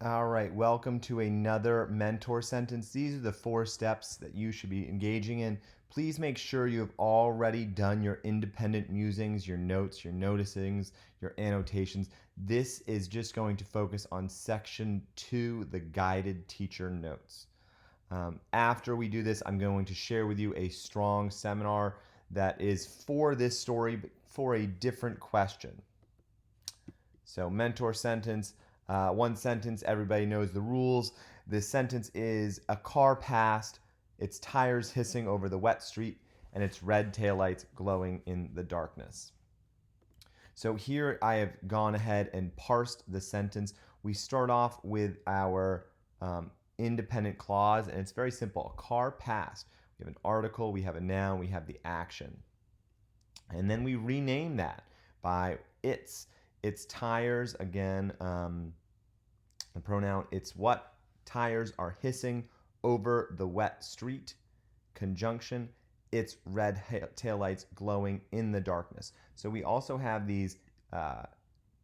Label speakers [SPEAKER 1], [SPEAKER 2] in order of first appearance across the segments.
[SPEAKER 1] All right, welcome to another mentor sentence. These are the 4 steps that you should be engaging in. Please make sure you have already done your independent musings, your notes, your noticings, your annotations. This is just going to focus on section 2, the guided teacher notes. After we do this, I'm going to share with you a strong seminar that is for this story, but for a different question. So, mentor sentence. One sentence, everybody knows the rules. This sentence is: a car passed, its tires hissing over the wet street, and its red taillights glowing in the darkness. So here I have gone ahead and parsed the sentence. We start off with our independent clause, and it's very simple. A car passed. We have an article, we have a noun, we have the action. And then we rename that by its tires, again, the pronoun it's what, tires are hissing over the wet street, conjunction, its red taillights glowing in the darkness. So we also have these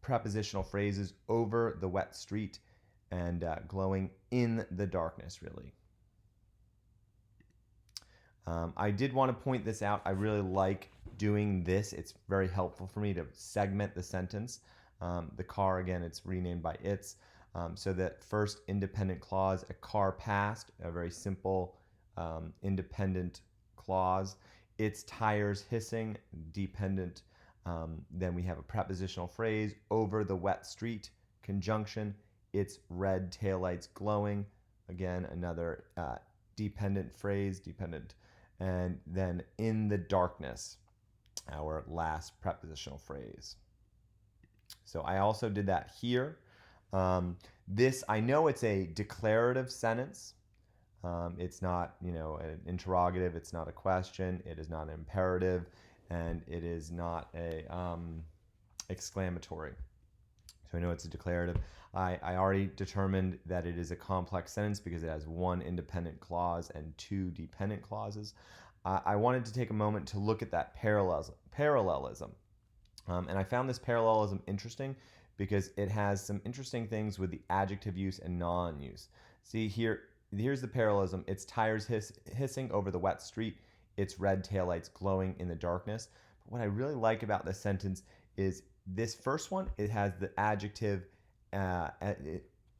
[SPEAKER 1] prepositional phrases: over the wet street and glowing in the darkness, really. I did want to point this out. I really like doing this. It's very helpful for me to segment the sentence. The car, again, it's renamed by its. So that first independent clause, a car passed, a very simple independent clause. Its tires hissing, dependent. Then we have a prepositional phrase: over the wet street, conjunction, its red taillights glowing. Again, another dependent phrase, dependent. And then in the darkness, our last prepositional phrase. So I also did that here. This, I know it's a declarative sentence. It's not, an interrogative. It's not a question. It is not an imperative, and it is not a exclamatory. So I know it's a declarative. I already determined that it is a complex sentence because it has one independent clause and 2 dependent clauses. I wanted to take a moment to look at that parallelism. And I found this parallelism interesting because it has some interesting things with the adjective use and noun use. See here, here's the parallelism. Its tires hissing over the wet street, its red taillights glowing in the darkness. But what I really like about this sentence is this first one. It has the adjective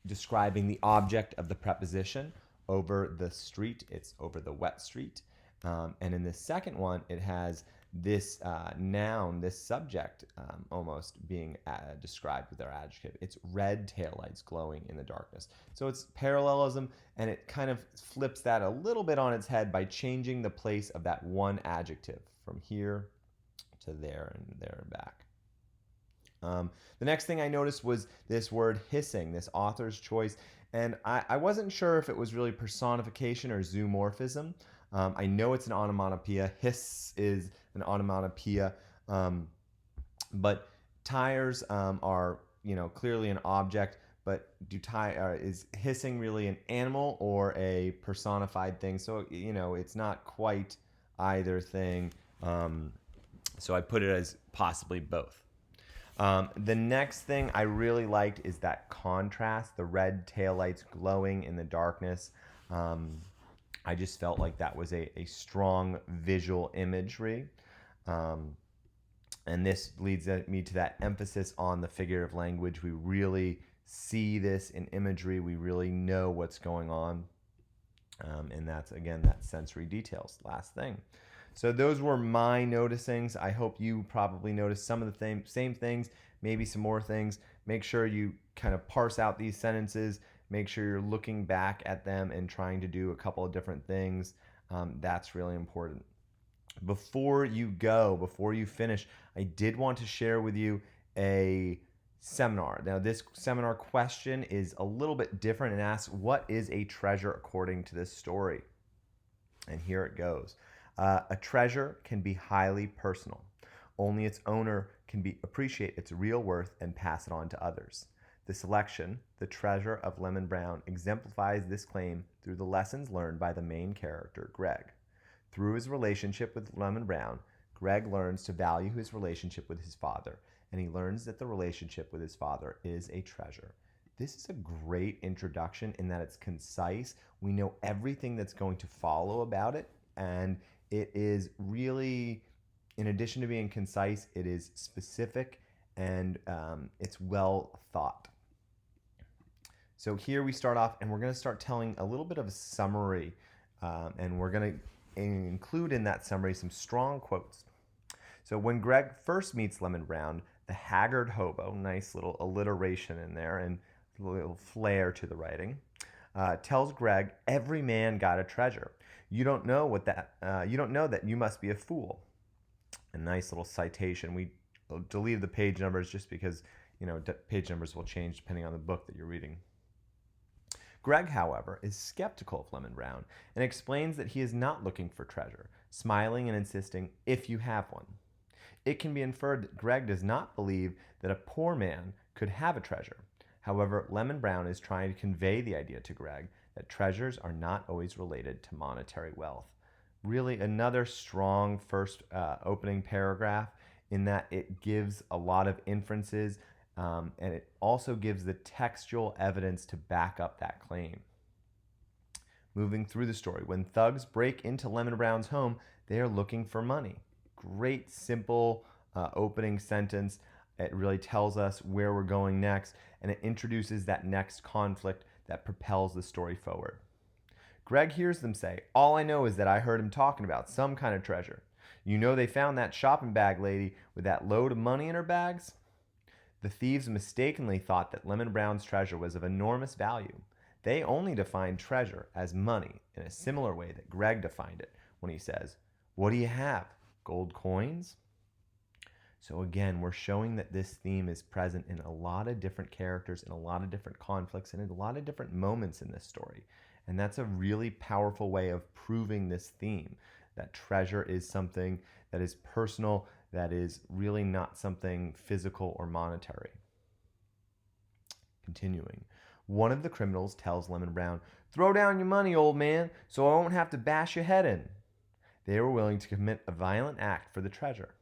[SPEAKER 1] describing the object of the preposition: over the street. It's over the wet street. And in the second one, it has this noun, this subject, almost being described with our adjective. It's red taillights glowing in the darkness. So it's parallelism, and it kind of flips that a little bit on its head by changing the place of that one adjective from here to there and there and back. The next thing I noticed was this word hissing, this author's choice, and I wasn't sure if it was really personification or zoomorphism. I know it's an onomatopoeia. Hiss is an onomatopoeia, but tires are clearly an object. But is hissing really an animal or a personified thing? So it's not quite either thing. So I put it as possibly both. The next thing I really liked is that contrast, the red taillights glowing in the darkness. I just felt like that was a strong visual imagery. And this leads me to that emphasis on the figurative language. We really see this in imagery. We really know what's going on. And that's, again, that sensory details. Last thing. So those were my noticings. I hope you probably noticed some of the same things, maybe some more things. Make sure you kind of parse out these sentences. Make sure you're looking back at them and trying to do a couple of different things. That's really important. Before you finish, I did want to share with you a seminar. Now, this seminar question is a little bit different and asks, what is a treasure according to this story? And here it goes. A treasure can be highly personal. Only its owner can appreciate its real worth and pass it on to others. The selection, The Treasure of Lemon Brown, exemplifies this claim through the lessons learned by the main character, Greg. Through his relationship with Lemon Brown, Greg learns to value his relationship with his father, and he learns that the relationship with his father is a treasure. This is a great introduction in that it's concise. We know everything that's going to follow about it, and it is really, in addition to being concise, it is specific and it's well thought. So here we start off, and we're going to start telling a little bit of a summary, and we're going to include in that summary some strong quotes. So when Greg first meets Lemon Brown, the haggard hobo, nice little alliteration in there and a little flair to the writing, tells Greg, "Every man got a treasure. You don't know that you must be a fool." A nice little citation. We delete the page numbers just because page numbers will change depending on the book that you're reading. Greg, however, is skeptical of Lemon Brown and explains that he is not looking for treasure, smiling and insisting, "If you have one." It can be inferred that Greg does not believe that a poor man could have a treasure. However, Lemon Brown is trying to convey the idea to Greg that treasures are not always related to monetary wealth. Really, another strong first opening paragraph in that it gives a lot of inferences, and it also gives the textual evidence to back up that claim. Moving through the story, when thugs break into Lemon Brown's home, they are looking for money. Great, simple opening sentence. It really tells us where we're going next, and it introduces that next conflict that propels the story forward. Greg hears them say, "All I know is that I heard him talking about some kind of treasure. You know they found that shopping bag lady with that load of money in her bags?" The thieves mistakenly thought that Lemon Brown's treasure was of enormous value. They only defined treasure as money in a similar way that Greg defined it when he says, "What do you have? Gold coins?" So again, we're showing that this theme is present in a lot of different characters, in a lot of different conflicts, and in a lot of different moments in this story. And that's a really powerful way of proving this theme, that treasure is something that is personal, that is really not something physical or monetary. Continuing. One of the criminals tells Lemon Brown, "Throw down your money, old man, so I won't have to bash your head in." They were willing to commit a violent act for the treasure.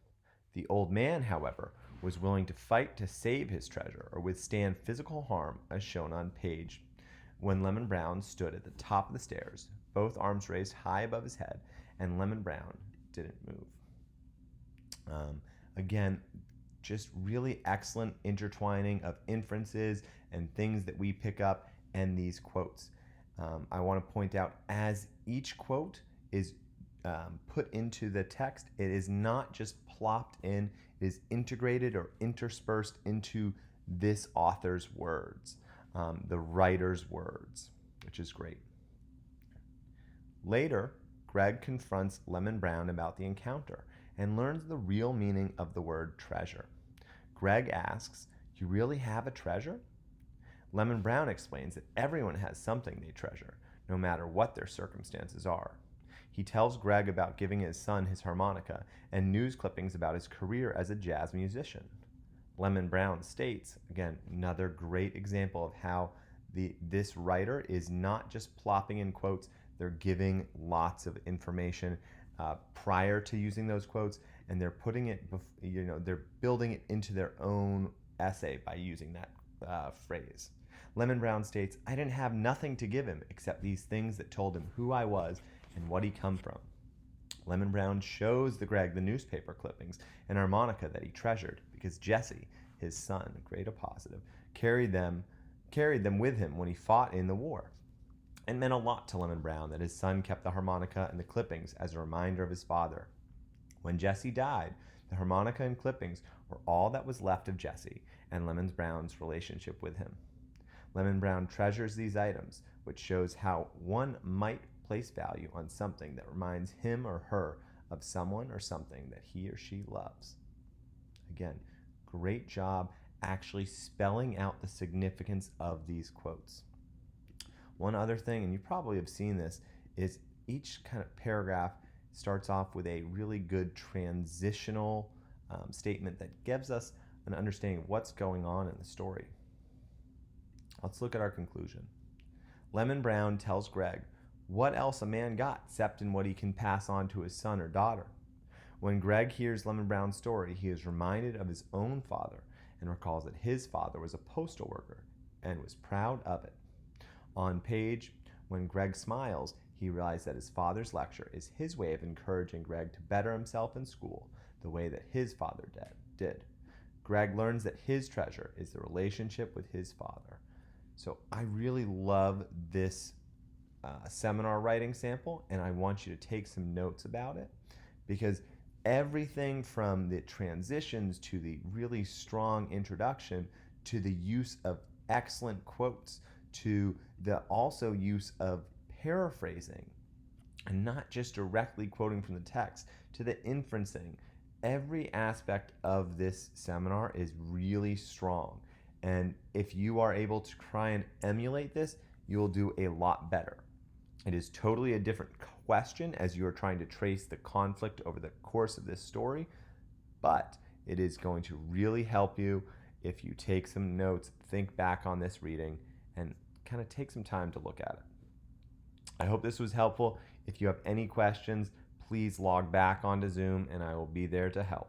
[SPEAKER 1] The old man, however, was willing to fight to save his treasure or withstand physical harm, as shown on page. When Lemon Brown stood at the top of the stairs, both arms raised high above his head, and Lemon Brown didn't move. Again, just really excellent intertwining of inferences and things that we pick up and these quotes. I want to point out, as each quote is put into the text, it is not just plopped in, it is integrated or interspersed into this author's words, the writer's words, which is great. Later, Greg confronts Lemon Brown about the encounter and learns the real meaning of the word treasure. Greg asks, "You really have a treasure?" Lemon Brown explains that everyone has something they treasure, no matter what their circumstances are. He tells Greg about giving his son his harmonica and news clippings about his career as a jazz musician. Lemon Brown states, again, another great example of how this writer is not just plopping in quotes, they're giving lots of information prior to using those quotes, and they're putting it, they're building it into their own essay by using that phrase. Lemon Brown states, "I didn't have nothing to give him except these things that told him who I was and what he come from." Lemon Brown shows Greg the newspaper clippings and harmonica that he treasured because Jesse, his son, great a positive, carried them with him when he fought in the war. It meant a lot to Lemon Brown that his son kept the harmonica and the clippings as a reminder of his father. When Jesse died, the harmonica and clippings were all that was left of Jesse and Lemon Brown's relationship with him. Lemon Brown treasures these items, which shows how one might place value on something that reminds him or her of someone or something that he or she loves. Again, great job actually spelling out the significance of these quotes. One other thing, and you probably have seen this, is each kind of paragraph starts off with a really good transitional statement that gives us an understanding of what's going on in the story. Let's look at our conclusion. Lemon Brown tells Greg what else a man got except in what he can pass on to his son or daughter. When Greg hears Lemon Brown's story, he is reminded of his own father and recalls that his father was a postal worker and was proud of it. On page, when Greg smiles, he realized that his father's lecture is his way of encouraging Greg to better himself in school the way that his father did. Greg learns that his treasure is the relationship with his father. So I really love this seminar writing sample, and I want you to take some notes about it, because everything from the transitions to the really strong introduction to the use of excellent quotes to the also use of paraphrasing and not just directly quoting from the text to the inferencing, every aspect of this seminar is really strong. And if you are able to try and emulate this, you'll do a lot better. It is totally a different question as you are trying to trace the conflict over the course of this story, but it is going to really help you if you take some notes, think back on this reading, and kind of take some time to look at it. I hope this was helpful. If you have any questions, please log back onto Zoom and I will be there to help.